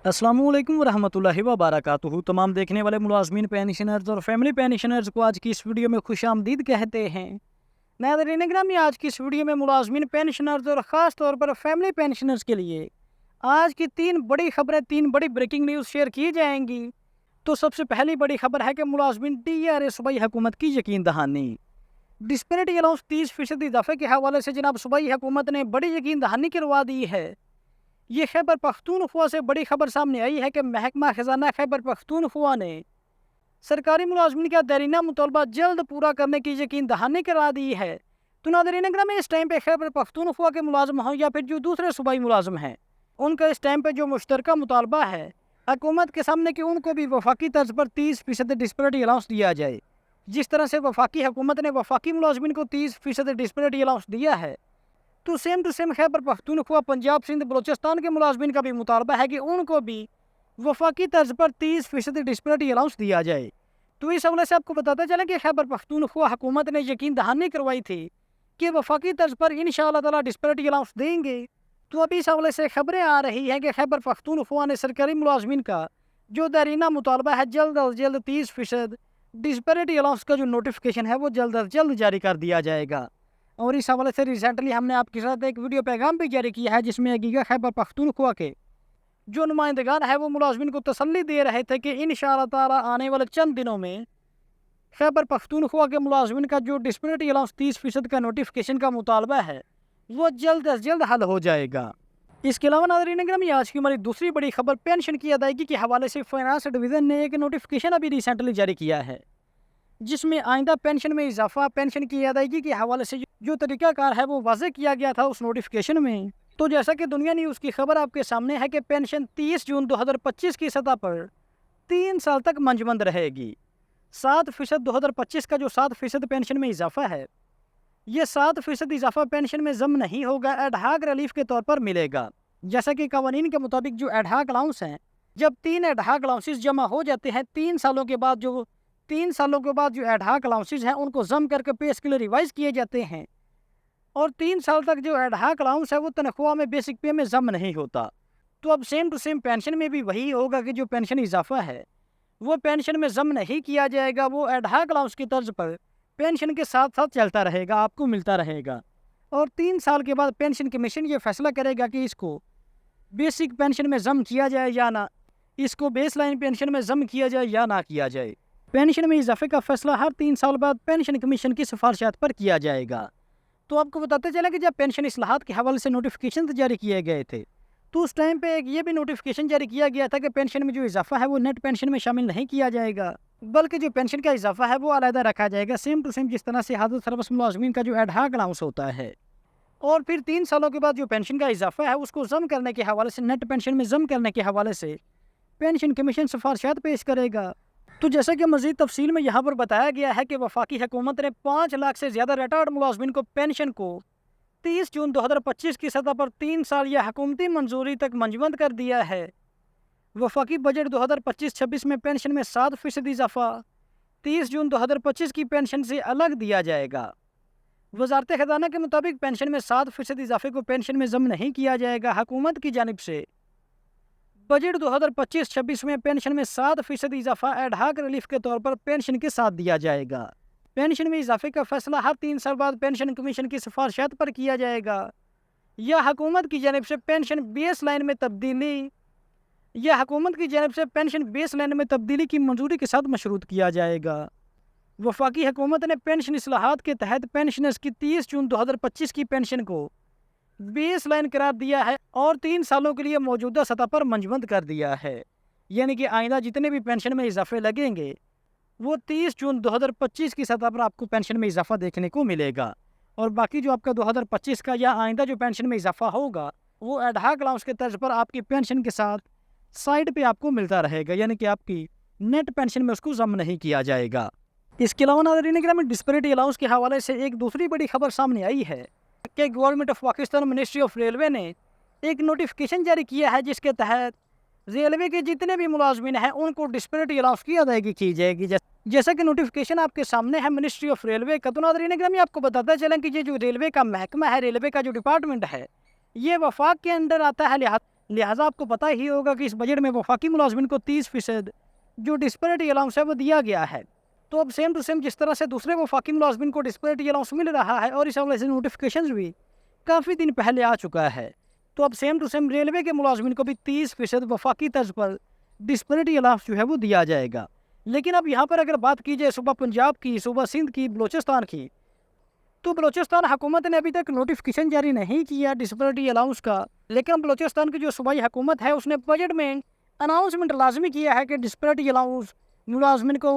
अस्सलाम वालेकुम रहमतुल्लाहि व बरकातुहू। तमाम देखने वाले मुलाजमीन पेंशनर्स और फैमिली पेंशनर्स को आज की इस वीडियो में खुश आमदीद कहते हैं। नाज़रीन गिरामी, आज की इस वीडियो में मुलाजमीन पेंशनर्स और ख़ास तौर पर फैमिली पेंशनर्स के लिए आज की तीन बड़ी खबरें, तीन बड़ी ब्रेकिंग न्यूज़ शेयर की जाएंगी। तो सबसे पहली बड़ी खबर है कि मुलाजमीन TRA सूबाई हुकूमत की यकीन दहानी। डिस्पेरिटी अलाउंस 30% इजाफे के हवाले से जनाब सूबाई हुकूमत ने बड़ी यकीन दहानी करवा दी है। ये खैबर पख्तूनख्वा से बड़ी खबर सामने आई है कि महकमा खजाना खैबर पख्तूनख्वा ने सरकारी मुलाजमीन का देरीना मुतालबा जल्द पूरा करने की यकीन दहानी करा दी है। तो नाज़रीन अगर में इस टाइम पे खैबर पख्तूनख्वा के मुलाजम हों या फिर जो दूसरे सूबाई मुलाजम हैं, उनका इस टाइम पे जो मुश्तरका मुतालबा है हुकूमत के सामने कि उनको भी वफाकी तर्ज पर 30% डिस्पेरिटी अलाउंस दिया जाए। जिस तरह से वफाकी हुकूमत ने वफाकी मुलाजमीन को 30% डिस्पेरिटी अलाउंस दिया है, तो same to same Khyber Pakhtunkhwa, Punjab, Sindh, Balochistan के मुलाजमीन का भी मुतालबा है कि उनको भी वफाकी तर्ज पर 30% डिस्पेरिटी अलाउंस दिया जाए। तो इस हवाले से आपको बताते चलें कि खैबर पख्तूनख्वा हुकूमत ने यकीन दहानी करवाई थी कि वफाकी तर्ज पर इंशाअल्लाह ताला डिस्पेरिटी अलाउंस देंगे। तो अभी इस हवाले से खबरें आ रही हैं कि खैबर पख्तूनख्वा ने सरकारी मुलाजमीन का जो देरीना मुतालबा है जल्द अज जल्द 30% डिस्पेरिटी अलाउंस का जो नोटिफिकेशन है वो जल्द अज जल्द जारी कर दिया जाएगा। और इस हवाले से रिसेंटली हमने आपके साथ एक वीडियो पैगाम भी जारी किया है, जिसमें हकीका खैबर पख्तूनख्वा के जो नुमाइंदगान है वो मुलाजमीन को तसल्ली दे रहे थे कि इंशाअल्लाह ताला आने वाले चंद दिनों में खैबर पख्तूनख्वा के मुलाजमीन का जो डिस्पेरिटी अलाउंस 30% का नोटिफिकेशन का मुतालबा है वो जल्द अज जल्द हल हो जाएगा। इसके अलावा नाज़रीन गिरामी, आज की हमारी दूसरी बड़ी खबर पेंशन की अदायगी के हवाले से फाइनेंस डिवीज़न ने एक नोटिफिकेशन अभी रिसेंटली जारी किया है, जिसमें आइंदा पेंशन में इजाफा, पेंशन की अदायगी के हवाले से जो तरीकाकार है वो वाज़े किया गया था उस नोटिफिकेशन में। तो जैसा कि दुनिया न्यूज़ की खबर आपके सामने है कि पेंशन 30 जून 2025 की सतह पर 3 साल तक मंजमंद रहेगी। 7% 2025 का जो 7% पेंशन में इजाफा है, ये 7% इजाफा पेंशन में जम नहीं होगा, एडहाक रिलीफ के तौर पर मिलेगा। जैसा कि कवानीन के मुताबिक जो एडहाक अलाउंस हैं, जब 3 एडहाक अलाउंसेस जमा हो जाते हैं 3 सालों के बाद, जो 3 सालों के बाद जो एडहाक अलाउंसेस हैं उनको जम करके पे स्केल रिवाइज किए जाते हैं। और 3 साल तक जो एडहाक अलाउंस है वो तनख्वाह में, बेसिक पे में जम नहीं होता। तो अब सेम टू सेम पेंशन में भी वही होगा कि जो पेंशन इजाफा है वो पेंशन में जम नहीं किया जाएगा, वो एडहाक अलाउंस की तर्ज पर पेंशन के साथ साथ चलता रहेगा, आपको मिलता रहेगा। और 3 साल के बाद पेंशन कमीशन ये फैसला करेगा कि इसको बेसिक पेंशन में जम किया जाए या ना, इसको बेस लाइन पेंशन में जम किया जाए या ना किया जाए। पेंशन में इजाफे का फैसला हर 3 साल बाद पेंशन कमीशन की सिफारिशात पर किया जाएगा। तो आपको बताते चलें कि जब पेंशन इस्लाहात के हवाले से नोटिफिकेशन जारी किए गए थे, तो उस टाइम पे एक ये भी नोटिफिकेशन जारी किया गया था कि पेंशन में जो इजाफा है वो नेट पेंशन में शामिल नहीं किया जाएगा, बल्कि जो पेंशन का इजाफा है वो अलहदा रखा जाएगा, सेम टू सेम जिस तरह से हादत सर्विस मुलाजमीन का जो एडहाक अलाउंस होता है। और फिर 3 सालों के बाद जो पेंशन का इजाफा है उसको जम करने के हवाले से, नेट पेंशन में जम करने के हवाले से पेंशन कमीशन सिफारिशात पेश करेगा। तो जैसा कि मज़ीद तफसील में यहाँ पर बताया गया है कि वफाकी हुकूमत ने 5 लाख से ज़्यादा रिटायर्ड मुलाजमीन को पेंशन को 30 जून 2025 की सतह पर 3 साल या हुकूमती मंजूरी तक मंजमंद कर दिया है। वफाकी बजट 2025-26 में पेंशन में 7% इजाफा 30 जून 2025 की पेंशन से अलग दिया जाएगा। वजारत खजाना के मुताबिक पेंशन में 7% इजाफे को पेंशन में जम नहीं किया जाएगा। हुकूमत की जानिब से बजट 2025-26 में पेंशन में 7% इजाफा एडहाक रिलीफ के तौर पर पेंशन के साथ दिया जाएगा। पेंशन में इजाफे का फैसला हर 3 साल बाद पेंशन कमीशन की सिफारिशात पर किया जाएगा, या हुकूमत की जानिब से पेंशन बेस लाइन में तब्दीली की मंजूरी के साथ मशरूत किया जाएगा। वफाकी हुकूमत ने पेंशन इस्लाहात के तहत पेंशनर्स की 30 जून 2025 की पेंशन को बेस लाइन करार दिया है और 3 सालों के लिए मौजूदा सतह पर मंजमंद कर दिया है। यानी कि आइंदा जितने भी पेंशन में इजाफे लगेंगे वो 30 जून 2025 की सतह पर आपको पेंशन में इजाफा देखने को मिलेगा। और बाकी जो आपका 2025 का या आइंदा जो पेंशन में इजाफा होगा वो एडहाक अलाउंस के तर्ज पर आपकी पेंशन के साथ साइड पे आपको मिलता रहेगा, यानी कि आपकी नेट पेंशन में उसको जम नहीं किया जाएगा। इसके अलावा नाज़रीन गिरामी, डिस्पेरिटी अलाउंस के हवाले से एक दूसरी बड़ी खबर सामने आई है कि government of Pakistan ministry of railway ने एक नोटिफिकेशन जारी किया है, जिसके तहत रेलवे के जितने भी मुलाजमीन हैं उनको डिस्पेरिटी अलाउंस की अदायगी की जाएगी। जैसा कि नोटिफिकेशन आपके सामने है मिनिस्ट्री ऑफ रेलवे का। तो नाज़रीन गिरामी, आपको बताते चलें कि ये जो रेलवे का महकमा है, रेलवे का जो डिपार्टमेंट है, ये वफाक के अंडर आता है, लिहाजा आपको पता ही होगा कि इस बजट में वफाकी मुलाजमिन को 30% जो डिस्पैरिटी अलाउंस है वो दिया गया है। तो अब सेम टू सेम जिस तरह से दूसरे वफाकी मुलाजमिन को डिस्पैरिटी अलाउंस मिल रहा है और इस हवाले से नोटिफिकेशन भी काफ़ी दिन पहले आ चुका है, तो अब सेम टू सेम रेलवे के मुलाजमिन को भी 30% वफाकी तर्ज पर डिस्पैरिटी अलाउंस जो है वो दिया जाएगा। लेकिन अब यहाँ पर अगर बात की जाए सूबा पंजाब की, सूबा सिंध की, बलोचिस्तान की, तो बलोचिस्तान हुकूमत ने अभी तक नोटिफिकेशन जारी नहीं किया डिस्पैरिटी अलाउंस का। लेकिन बलोचिस्तान की जो सूबाई हुकूमत है उसने बजट में अनाउंसमेंट लाजमी किया है कि डिस्पैरिटी अलाउंस मुलाजमिन को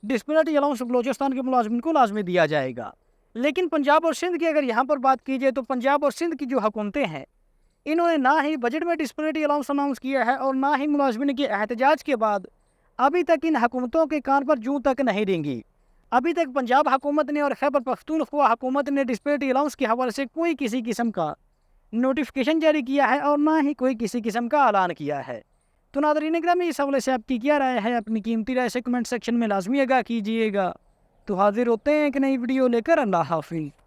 डिस्पैरिटी अलाउंस बलोचिस्तान के मुलाजमिन को लाजमी दिया जाएगा। लेकिन पंजाब और सिंध की अगर यहाँ पर बात की जाए तो पंजाब और सिंध की जो हुकूमतें हैं इन्होंने ना ही बजट में डिस्पैरिटी अलाउंस अनाउंस किया है और ना ही मुलाजमिन के एहतजाज के बाद अभी तक इन हुकूमतों के कान पर जूं तक नहीं रेंगी। अभी तक पंजाब हुकूमत ने और खैबर पख्तूनख्वा हुकूमत ने डिस्पैरिटी अलाउंस के हवाले से कोई किसी किस्म का नोटिफिकेशन जारी किया है और ना ही कोई किसी किस्म का ऐलान किया है। तो नाज़रीन ग्रामी, इस हवाले से आपकी क्या राय है? अपनी कीमती राय से कमेंट सेक्शन में लाजमी आगाह कीजिएगा। तो हाजिर होते हैं एक नई वीडियो लेकर। अल्लाह हाफिज़।